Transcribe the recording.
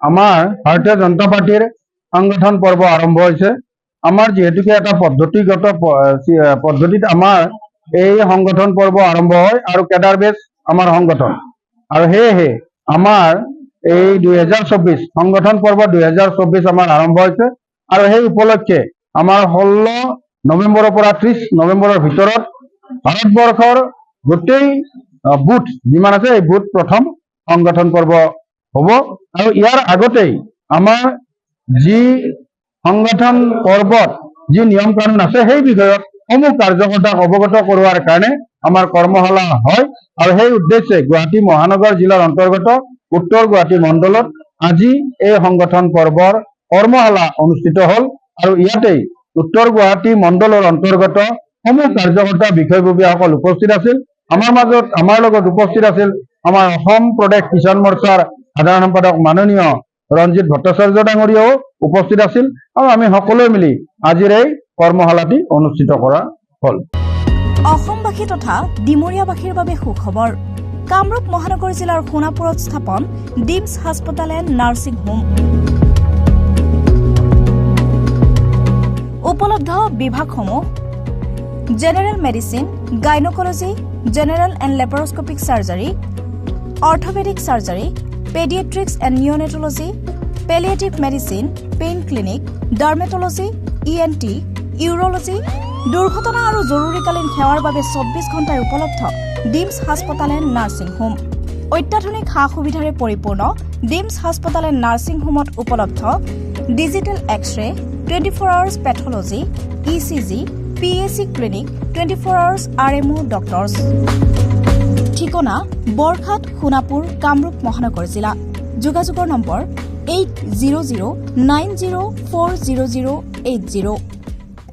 আমাৰ ভাৰতীয় জনতা পাৰ্টিৰ সংগঠন পৰ্ব আৰম্ভ হৈছে। আমাৰ যিহেতুকে এটা পদ্ধতিগত পদ্ধতিত আমাৰ এই সংগঠন পৰ্ব আৰম্ভ হয় আৰু কেডাৰ বেছ আমাৰ সংগঠন, আৰু সেয়েহে আমাৰ এই 2024 সংগঠন পৰ্ব 2024 আমাৰ আৰম্ভ হৈছে। আৰু সেই উপলক্ষে আমাৰ 16 নৱেম্বৰৰ পৰা 30 নৱেম্বৰৰ ভিতৰত ভাৰতবৰ্ষৰ গোটেই বুথ যিমান আছে এই বুথ প্ৰথম সংগঠন পৰ্ব হ'ব। আৰু ইয়াৰ আগতেই আমাৰ যি সংগঠন পৰ্বত যি নিয়ম কানুন আছে সেই বিষয়ত সমূহ কাৰ্যকৰ্তাক অৱগত কৰোৱাৰ কাৰণে আমাৰ কৰ্মশালা হয়। আৰু সেই উদ্দেশ্যে গুৱাহাটী মহানগৰ জিলাৰ অন্তৰ্গত উত্তৰ গুৱাহাটী মণ্ডলত আজি এই সংগঠন পৰ্বৰ কৰ্মশালা অনুষ্ঠিত হ'ল। আৰু ইয়াতেই উত্তৰ গুৱাহাটী মণ্ডলৰ অন্তৰ্গত সমূহ কাৰ্যকৰ্তা বিষয়ববীয়াসকল উপস্থিত আছিল। আমাৰ লগত উপস্থিত আছিল আমাৰ অসম প্ৰদেশ কিষাণ মৰ্চাৰ সাধাৰণ সম্পাদক মাননীয় ৰঞ্জিত ভট্টাচাৰ্য ডাঙৰীয়াও উপস্থিত আছিল। আৰু আমি সকলোৱে মিলি আজিৰ এই কৰ্মশালাটি অনুষ্ঠিত কৰা হ'ল। অসমবাসী তথা ডিমৰীয়াবাসীৰ বাবে সুখবৰ। কামৰূপ মহানগৰ জিলাৰ সোণাপুৰত স্থাপন ডিমছ হাস্পতাল এণ্ড নাৰ্ছিং হোম। উপলব্ধ বিভাগসমূহ general medicine, gynaecology, general and laparoscopic surgery, orthopaedic surgery, paediatrics and neonatology, palliative medicine, pain clinic, dermatology, ENT, urology, দুৰ্ঘটনা আৰু জৰুৰীকালীন সেৱাৰ বাবে 24 ঘণ্টাৰ উপলব্ধ ডিমছ হাস্পতাল এণ্ড নাৰ্ছিং হোম। অত্যাধুনিক সা সুবিধাৰে পৰিপূৰ্ণ ডিমছ হাস্পতাল এণ্ড নাৰ্ছিং হোমত উপলব্ধ digital X-ray, 24 hours pathology, ECG, PAC clinic, 24 hours RMO doctors. ঠিকনা বৰঘাট, সোণাপুৰ, কামৰূপ মহানগৰ জিলা। যোগাযোগৰ নম্বৰ 8009040080।